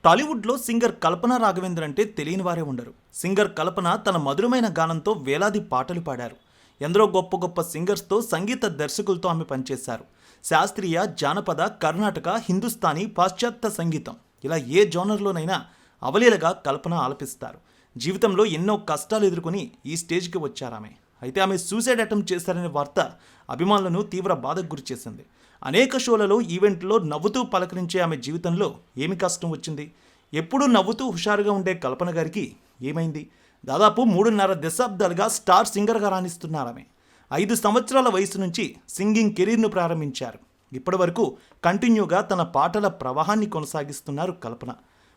టాలీవుడ్లో సింగర్ కల్పన రాఘవేంద్ర అంటే తెలియని వారే ఉండరు. సింగర్ కల్పన తన మధురమైన గానంతో వేలాది పాటలు పాడారు. ఎందరో గొప్ప గొప్ప సింగర్స్తో, సంగీత దర్శకులతో ఆమె పనిచేశారు. శాస్త్రీయ, జానపద, కర్ణాటక, హిందుస్థానీ, పాశ్చాత్య సంగీతం ఇలా ఏ జోనర్లోనైనా అవలీలగా కల్పన ఆలపిస్తారు. జీవితంలో ఎన్నో కష్టాలు ఎదుర్కొని ఈ స్టేజ్కి వచ్చారామె. అయితే ఆమె సూసైడ్ అటెంప్ట్ చేశారనే వార్త అభిమానులను తీవ్ర బాధకు గురిచేసింది. అనేక షోలలో, ఈవెంట్లో నవ్వుతూ పలకరించే ఆమె జీవితంలో ఏమి కష్టం వచ్చింది? ఎప్పుడూ నవ్వుతూ హుషారుగా ఉండే కల్పన గారికి ఏమైంది? దాదాపు 3.5 దశాబ్దాలుగా స్టార్ సింగర్గా రాణిస్తున్నారామె. 5 సంవత్సరాల వయసు నుంచి సింగింగ్ కెరీర్ను ప్రారంభించారు. ఇప్పటి వరకు కంటిన్యూగా తన పాటల ప్రవాహాన్ని కొనసాగిస్తున్నారు కల్పన.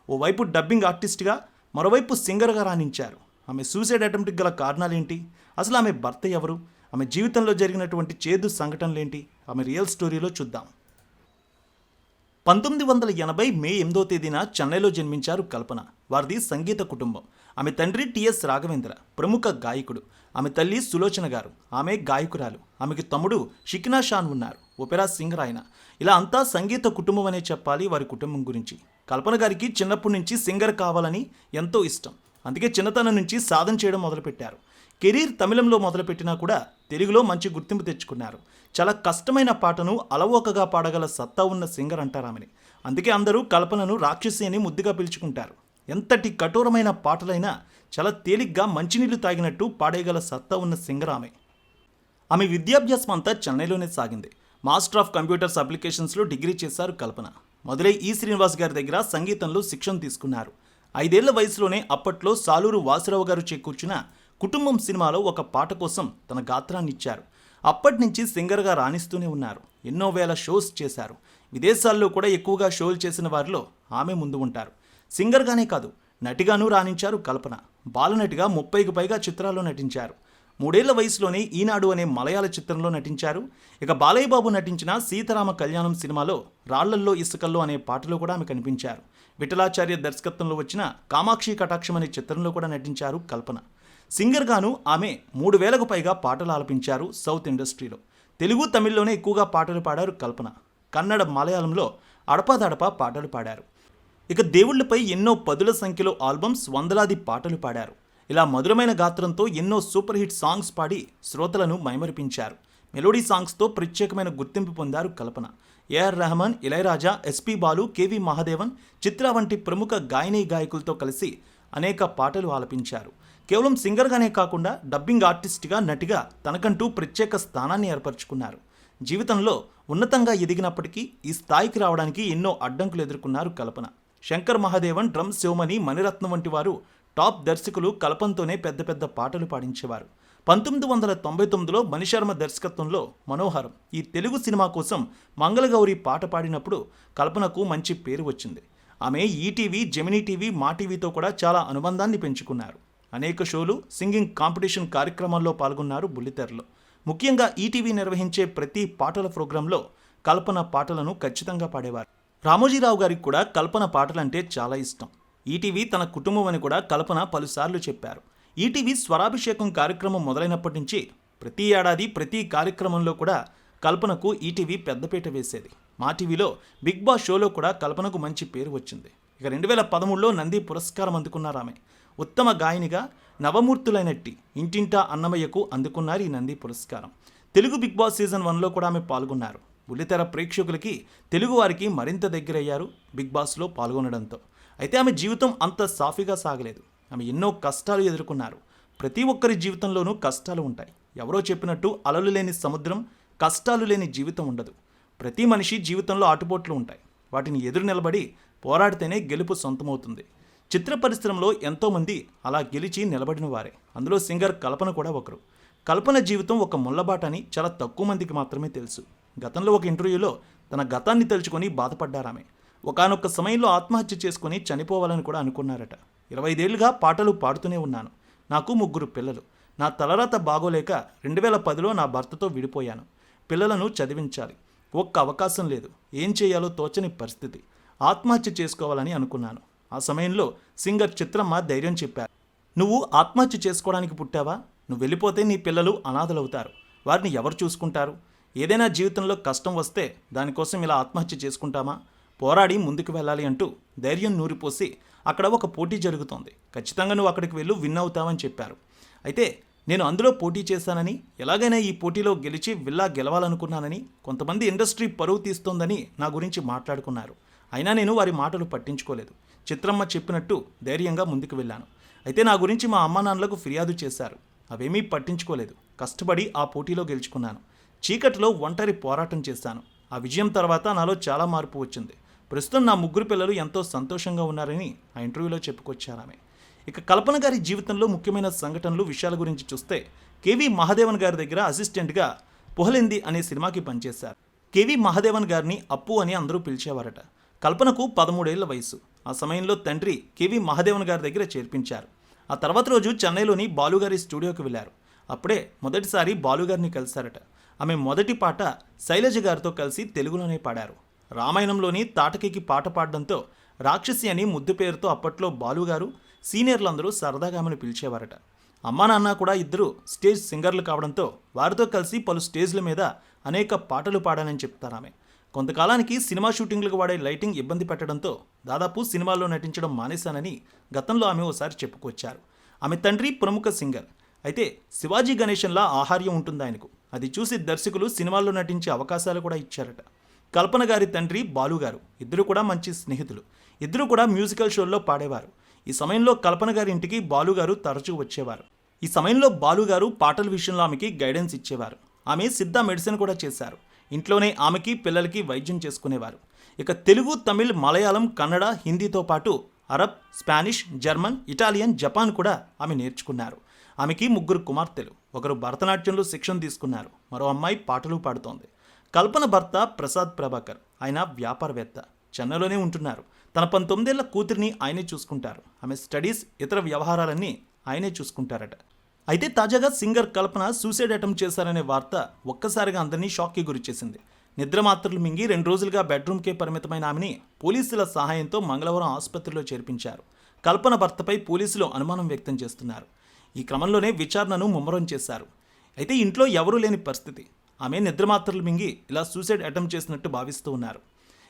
ఓవైపు డబ్బింగ్ ఆర్టిస్ట్గా, మరోవైపు సింగర్గా రాణించారు. ఆమె సూసైడ్ అటెంప్ట్కి గల కారణాలేంటి? అసలు ఆమె భర్త ఎవరు? ఆమె జీవితంలో జరిగినటువంటి చేదు సంఘటనలేంటి? ఆమె రియల్ స్టోరీలో చూద్దాం. 1980 మే 8వ తేదీన చెన్నైలో జన్మించారు కల్పన. వారిది సంగీత కుటుంబం. ఆమె తండ్రి టిఎస్ రాఘవేంద్ర, ప్రముఖ గాయకుడు. ఆమె తల్లి సులోచన గారు, ఆమె గాయకురాలు. ఆమెకి తమ్ముడు షికినా షాన్ ఉన్నారు, ఒపెరా సింగర్ ఆయన. ఇలా అంతా సంగీత కుటుంబం అనే చెప్పాలి వారి కుటుంబం గురించి. కల్పన గారికి చిన్నప్పటి నుంచి సింగర్ కావాలని ఎంతో ఇష్టం. అందుకే చిన్నతనం నుంచి సాధన చేయడం మొదలుపెట్టారు. కెరీర్ తమిళంలో మొదలుపెట్టినా కూడా తెలుగులో మంచి గుర్తింపు తెచ్చుకున్నారు. చాలా కష్టమైన పాటను అలవోకగా పాడగల సత్తా ఉన్న సింగర్ అంటారామని. అందుకే అందరూ కల్పనను రాక్షసి అని ముద్దుగా పిలుచుకుంటారు. ఎంతటి కఠోరమైన పాటలైనా చాలా తేలిగ్గా మంచినీళ్లు తాగినట్టు పాడేయగల సత్తా ఉన్న సింగర్ ఆమె. ఆమె విద్యాభ్యాసం అంతా చెన్నైలోనే సాగింది. మాస్టర్ ఆఫ్ కంప్యూటర్స్ అప్లికేషన్స్లో డిగ్రీ చేశారు కల్పన. మొదలై ఈ శ్రీనివాస్ గారి దగ్గర సంగీతంలో శిక్షణ తీసుకున్నారు. 5 ఏళ్ల వయసులోనే అప్పట్లో సాలూరు వాసురావు గారు చేకూర్చిన కుటుంబం సినిమాలో ఒక పాట కోసం తన గాత్రాన్ని ఇచ్చారు. అప్పటి నుంచి సింగర్గా రాణిస్తూనే ఉన్నారు. ఎన్నో వేల షోస్ చేశారు. విదేశాల్లో కూడా ఎక్కువగా షోలు చేసిన వారిలో ఆమె ముందు ఉంటారు. సింగర్గానే కాదు, నటిగానూ రాణించారు కల్పన. బాలనటిగా 30కి పైగా చిత్రాల్లో నటించారు. 3 ఏళ్ల వయసులోనే ఈనాడు అనే మలయాళ చిత్రంలో నటించారు. ఇక బాలయ్య బాబు నటించిన సీతారామ కళ్యాణం సినిమాలో రాళ్లల్లో ఇసుకల్లో అనే పాటలో కూడా ఆమె కనిపించారు. విఠలాచార్య దర్శకత్వంలో వచ్చిన కామాక్షి కటాక్షం అనే చిత్రంలో కూడా నటించారు కల్పన. సింగర్గాను ఆమె 3000కు పైగా పాటలు ఆలపించారు సౌత్ ఇండస్ట్రీలో. తెలుగు, తమిళ్లోనే ఎక్కువగా పాటలు పాడారు కల్పన. కన్నడ, మలయాళంలో అడపాదడపా పాటలు పాడారు. ఇక దేవుళ్లపై ఎన్నో పదుల సంఖ్యలో ఆల్బమ్స్, వందలాది పాటలు పాడారు. ఇలా మధురమైన గాత్రంతో ఎన్నో సూపర్ హిట్ సాంగ్స్ పాడి శ్రోతలను మైమరిపించారు. మెలోడీ సాంగ్స్తో ప్రత్యేకమైన గుర్తింపు పొందారు Kalpana. AR Rahman, Ilaiyaraaja, SP Balu, KV Mahadevan, Chitra వంటి ప్రముఖ గాయనీ గాయకులతో కలిసి అనేక పాటలు ఆలపించారు. కేవలం సింగర్గానే కాకుండా డబ్బింగ్ ఆర్టిస్ట్గా, నటిగా తనకంటూ ప్రత్యేక స్థానాన్ని ఏర్పరచుకున్నారు. జీవితంలో ఉన్నతంగా ఎదిగినప్పటికీ ఈ స్థాయికి రావడానికి ఎన్నో అడ్డంకులు ఎదుర్కొన్నారు కల్పన. శంకర్ మహాదేవన్, డ్రమ్ శివమణి, మణిరత్నం వంటి వారు టాప్ దర్శకులు కల్పనతోనే పెద్ద పెద్ద పాటలు పాడించేవారు. 1999లో మణిశర్మ దర్శకత్వంలో మనోహరం ఈ తెలుగు సినిమా కోసం మంగళగౌరి పాట పాడినప్పుడు కల్పనకు మంచి పేరు వచ్చింది. ఆమె ఈటీవీ, జెమినీ టీవీ, మా టీవీతో కూడా చాలా అనుబంధాన్ని పెంచుకున్నారు. అనేక షోలు, సింగింగ్ కాంపిటీషన్ కార్యక్రమాల్లో పాల్గొన్నారు బుల్లితెరలో. ముఖ్యంగా ఈటీవీ నిర్వహించే ప్రతి పాటల ప్రోగ్రాంలో కల్పన పాటలను ఖచ్చితంగా పాడేవారు. రామోజీరావు గారికి కూడా కల్పన పాటలంటే చాలా ఇష్టం. ఈటీవీ తన కుటుంబం అని కూడా కల్పన పలుసార్లు చెప్పారు. ఈటీవీ స్వరాభిషేకం కార్యక్రమం మొదలైనప్పటి నుంచి ప్రతి ఏడాది ప్రతి కార్యక్రమంలో కూడా కల్పనకు ఈటీవీ పెద్దపీట వేసేది. మా టీవీలో బిగ్ బాస్ షోలో కూడా కల్పనకు మంచి పేరు వచ్చింది. ఇక 2013లో నంది పురస్కారం అందుకున్నారు ఆమె. ఉత్తమ గాయనిగా నవమూర్తులైనట్టి ఇంటింటా అన్నమయ్యకు అందుకున్నారు ఈ నంది పురస్కారం. తెలుగు బిగ్ బాస్ సీజన్ 1లో కూడా ఆమె పాల్గొన్నారు. బుల్లితెర ప్రేక్షకులకి, తెలుగు వారికి మరింత దగ్గరయ్యారు బిగ్ బాస్లో పాల్గొనడంతో. అయితే ఆమె జీవితం అంత సాఫీగా సాగలేదు. ఆమె ఎన్నో కష్టాలు ఎదుర్కొన్నారు. ప్రతి ఒక్కరి జీవితంలోనూ కష్టాలు ఉంటాయి. ఎవరో చెప్పినట్టు అలలు లేని సముద్రం, కష్టాలు లేని జీవితం ఉండదు. ప్రతి మనిషి జీవితంలో ఆటుపోట్లు ఉంటాయి. వాటిని ఎదురు నిలబడి పోరాడితేనే గెలుపు సొంతమవుతుంది. చిత్ర పరిశ్రమలో ఎంతోమంది అలా గెలిచి నిలబడిన వారే. అందులో సింగర్ కల్పన కూడా ఒకరు. కల్పన జీవితం ఒక ముళ్ళబాట అని చాలా తక్కువ మందికి మాత్రమే తెలుసు. గతంలో ఒక ఇంటర్వ్యూలో తన గతాన్ని తలుచుకొని బాధపడ్డారామె. ఒకానొక సమయంలో ఆత్మహత్య చేసుకుని చనిపోవాలని కూడా అనుకున్నారట. 25 ఏళ్లుగా పాటలు పాడుతూనే ఉన్నాను. నాకు 3 పిల్లలు. నా తలరాత బాగోలేక 2010లో నా భర్తతో విడిపోయాను. పిల్లలను చదివించాలి. ఒక్క అవకాశం లేదు. ఏం చేయాలో తోచని పరిస్థితి. ఆత్మహత్య చేసుకోవాలని అనుకున్నాను. ఆ సమయంలో సింగర్ చిత్రమ్మ ధైర్యం చెప్పారు. నువ్వు ఆత్మహత్య చేసుకోవడానికి పుట్టావా? నువ్వు వెళ్ళిపోతే నీ పిల్లలు అనాథలవుతారు. వారిని ఎవరు చూసుకుంటారు? ఏదైనా జీవితంలో కష్టం వస్తే దానికోసం ఇలా ఆత్మహత్య చేసుకుంటామా? పోరాడి ముందుకు వెళ్ళాలి అంటూ ధైర్యం నూరిపోసి అక్కడ ఒక పోటీ జరుగుతోంది, ఖచ్చితంగా నువ్వు అక్కడికి వెళ్ళు, విన్ అవుతావని చెప్పారు. అయితే నేను అందులో పోటీ చేశానని, ఎలాగైనా ఈ పోటీలో గెలిచి విల్లా గెలవాలనుకున్నానని, కొంతమంది ఇండస్ట్రీ పరువు తీస్తోందని నా గురించి మాట్లాడుకున్నారు. అయినా నేను వారి మాటలు పట్టించుకోలేదు. చిత్రమ్మ చెప్పినట్టు ధైర్యంగా ముందుకు వెళ్ళాను. అయితే నా గురించి మా అమ్మా నాన్నలకు ఫిర్యాదు చేశారు. అవేమీ పట్టించుకోలేదు. కష్టపడి ఆ పోటీలో గెలుచుకున్నాను. చీకటిలో ఒంటరి పోరాటం చేశాను. ఆ విజయం తర్వాత నాలో చాలా మార్పు వచ్చింది. ప్రస్తుతం నా 3 పిల్లలు ఎంతో సంతోషంగా ఉన్నారని ఆ ఇంటర్వ్యూలో చెప్పుకొచ్చారామె. ఇక కల్పన గారి జీవితంలో ముఖ్యమైన సంఘటనలు, విషయాల గురించి చూస్తే, కేవి మహాదేవన్ గారి దగ్గర అసిస్టెంట్గా పుహలింది అనే సినిమాకి పనిచేశారు. కేవి మహాదేవన్ గారిని అప్పు అని అందరూ పిలిచేవారట. కల్పనకు 13 ఏళ్ల వయసు. ఆ సమయంలో తండ్రి కేవి మహాదేవన్ గారి దగ్గర చేర్పించారు. ఆ తర్వాత రోజు చెన్నైలోని బాలుగారి స్టూడియోకి వెళ్ళారు. అప్పుడే మొదటిసారి బాలుగారిని కలిశారట. ఆమె మొదటి పాట శైలజ గారితో కలిసి తెలుగులోనే పాడారు. రామాయణంలోని తాటకికి పాట పాడడంతో రాక్షసి అని ముద్దు పేరుతో అప్పట్లో బాలుగారు, సీనియర్లందరూ సరదాగా ఆమెను పిలిచేవారట. అమ్మా నాన్న కూడా ఇద్దరు స్టేజ్ సింగర్లు కావడంతో వారితో కలిసి పలు స్టేజ్ల మీద అనేక పాటలు పాడానని చెప్తారామె. కొంతకాలానికి సినిమా షూటింగ్లకు వాడే లైటింగ్ ఇబ్బంది పెట్టడంతో దాదాపు సినిమాల్లో నటించడం మానేశానని గతంలో ఆమె ఓసారి చెప్పుకొచ్చారు. ఆమె తండ్రి ప్రముఖ సింగర్. అయితే శివాజీ గణేశన్లా ఆహార్యం ఉంటుంది ఆయనకు. అది చూసి దర్శకులు సినిమాల్లో నటించే అవకాశాలు కూడా ఇచ్చారట. కల్పన గారి తండ్రి బాలుగారు ఇద్దరు కూడా మంచి స్నేహితులు. ఇద్దరు కూడా మ్యూజికల్ షోల్లో పాడేవారు. ఈ సమయంలో కల్పన గారి ఇంటికి బాలుగారు తరచూ వచ్చేవారు. ఈ సమయంలో బాలుగారు పాటల విషయంలో ఆమెకి గైడెన్స్ ఇచ్చేవారు. ఆమె సిద్ధ మెడిసిన్ కూడా చేశారు. ఇంట్లోనే ఆమెకి పిల్లలకి వైద్యం చేసుకునేవారు. ఇక తెలుగు, తమిళ్, మలయాళం, కన్నడ, హిందీతో పాటు Arab, Spanish, German, Italian, Japan కూడా ఆమె నేర్చుకున్నారు. ఆమెకి 3 కుమార్తెలు. ఒకరు భరతనాట్యంలో శిక్షణ తీసుకున్నారు. మరో అమ్మాయి పాటలు పాడుతోంది. కల్పన భర్త ప్రసాద్ ప్రభాకర్. ఆయన వ్యాపారవేత్త. చెన్నైలోనే ఉంటున్నారు. తన 19 ఏళ్ల కూతురిని ఆయనే చూసుకుంటారు. ఆమె స్టడీస్, ఇతర వ్యవహారాలన్నీ ఆయనే చూసుకుంటారట. అయితే తాజాగా సింగర్ కల్పన సూసైడ్ అటెంప్ట్ చేశారనే వార్త ఒక్కసారిగా అందరినీ షాక్కి గురిచేసింది. నిద్రమాత్రలు మింగి 2 రోజులుగా బెడ్రూమ్కే పరిమితమైన ఆమెని పోలీసుల సహాయంతో మంగళవారం ఆసుపత్రిలో చేర్పించారు. కల్పన భర్తపై పోలీసులు అనుమానం వ్యక్తం చేస్తున్నారు. ఈ క్రమంలోనే విచారణను ముమ్మరం చేశారు. అయితే ఇంట్లో ఎవరూ లేని పరిస్థితి. ఆమె నిద్రమాత్రలు మింగి ఇలా సూసైడ్ అటెంప్ట్ చేసినట్టు భావిస్తూ ఉన్నారు.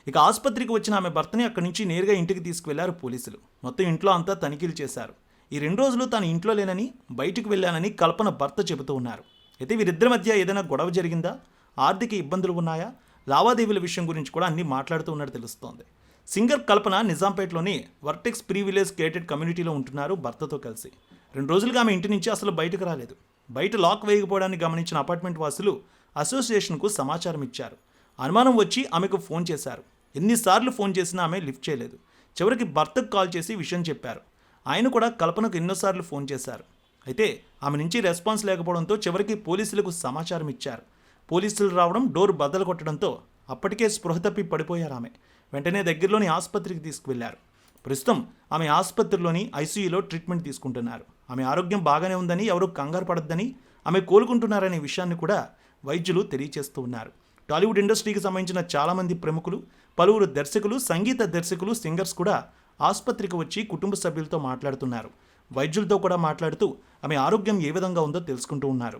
ఇక ఆసుపత్రికి వచ్చిన ఆమె భర్తని అక్కడి నుంచి నేరుగా ఇంటికి తీసుకువెళ్లారు పోలీసులు. మొత్తం ఇంట్లో అంతా తనిఖీలు చేశారు. ఈ 2 రోజులు తాను ఇంట్లో లేనని, బయటికి వెళ్ళానని కల్పన భర్త చెబుతూ ఉన్నారు. అయితే వీరిద్దరి మధ్య ఏదైనా గొడవ జరిగిందా, ఆర్థిక ఇబ్బందులు ఉన్నాయా, లావాదేవీల విషయం గురించి కూడా అన్నీ మాట్లాడుతూ ఉన్నట్టు తెలుస్తోంది. సింగర్ కల్పన నిజాంపేటలోని వర్టెక్స్ ప్రీ విలేజ్ గేటెడ్ కమ్యూనిటీలో ఉంటున్నారు భర్తతో కలిసి. 2 రోజులుగా ఆమె ఇంటి నుంచి అసలు బయటకు రాలేదు. బయట లాక్ వేయకపోవడాన్ని గమనించిన అపార్ట్మెంట్ వాసులు అసోసియేషన్కు సమాచారం ఇచ్చారు. అనుమానం వచ్చి ఆమెకు ఫోన్ చేశారు. ఎన్నిసార్లు ఫోన్ చేసినా ఆమె లిఫ్ట్ చేయలేదు. చివరికి భర్తకు కాల్ చేసి విషయం చెప్పారు. ఆయన కూడా కల్పనకు ఎన్నోసార్లు ఫోన్ చేశారు. అయితే ఆమె నుంచి రెస్పాన్స్ లేకపోవడంతో చివరికి పోలీసులకు సమాచారం ఇచ్చారు. పోలీసులు రావడం, డోర్ బద్దలు కొట్టడంతో అప్పటికే స్పృహ తప్పి పడిపోయారు ఆమె. వెంటనే దగ్గరలోని ఆసుపత్రికి తీసుకువెళ్లారు. ప్రస్తుతం ఆమె ఆసుపత్రిలోని ఐసీయూలో ట్రీట్మెంట్ తీసుకుంటున్నారు. ఆమె ఆరోగ్యం బాగానే ఉందని, ఎవరూ కంగారు పడొద్దని, ఆమె కోలుకుంటున్నారనే విషయాన్ని కూడా వైద్యులు తెలియజేస్తూ ఉన్నారు. టాలీవుడ్ ఇండస్ట్రీకి సంబంధించిన చాలామంది ప్రముఖులు, పలువురు దర్శకులు, సంగీత దర్శకులు, సింగర్స్ కూడా ఆసుపత్రికి వచ్చి కుటుంబ సభ్యులతో మాట్లాడుతున్నారు. వైద్యులతో కూడా మాట్లాడుతూ ఆమె ఆరోగ్యం ఏ విధంగా ఉందో తెలుసుకుంటూ ఉన్నారు.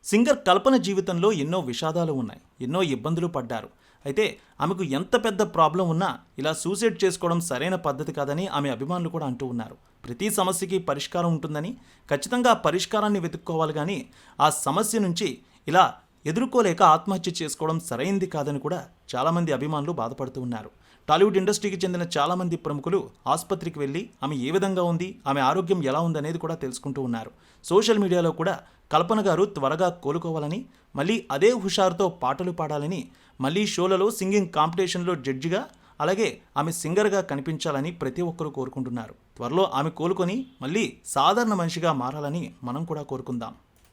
సింగర్ కల్పన జీవితంలో ఎన్నో విషాదాలు ఉన్నాయి. ఎన్నో ఇబ్బందులు పడ్డారు. అయితే ఆమెకు ఎంత పెద్ద ప్రాబ్లం ఉన్నా ఇలా సూసైడ్ చేసుకోవడం సరైన పద్ధతి కాదని ఆమె అభిమానులు కూడా అంటూ ఉన్నారు. ప్రతి సమస్యకి పరిష్కారం ఉంటుందని, ఖచ్చితంగా ఆ పరిష్కారాన్ని వెతుక్కోవాలి కానీ ఆ సమస్య నుంచి ఇలా ఎదుర్కోలేక ఆత్మహత్య చేసుకోవడం సరైంది కాదని కూడా చాలామంది అభిమానులు బాధపడుతూ ఉన్నారు. టాలీవుడ్ ఇండస్ట్రీకి చెందిన చాలామంది ప్రముఖులు ఆసుపత్రికి వెళ్ళి ఆమె ఏ విధంగా ఉంది, ఆమె ఆరోగ్యం ఎలా ఉందనేది కూడా తెలుసుకుంటూ ఉన్నారు. సోషల్ మీడియాలో కూడా కల్పన గారు త్వరగా కోలుకోవాలని, మళ్ళీ అదే హుషారుతో పాటలు పాడాలని, మళ్ళీ షోలలో సింగింగ్ కాంపిటీషన్లో జడ్జిగా, అలాగే ఆమె సింగర్గా కనిపించాలని ప్రతి ఒక్కరూ కోరుకుంటున్నారు. త్వరలో ఆమె కోలుకొని మళ్ళీ సాధారణ మనిషిగా మారాలని మనం కూడా కోరుకుందాం.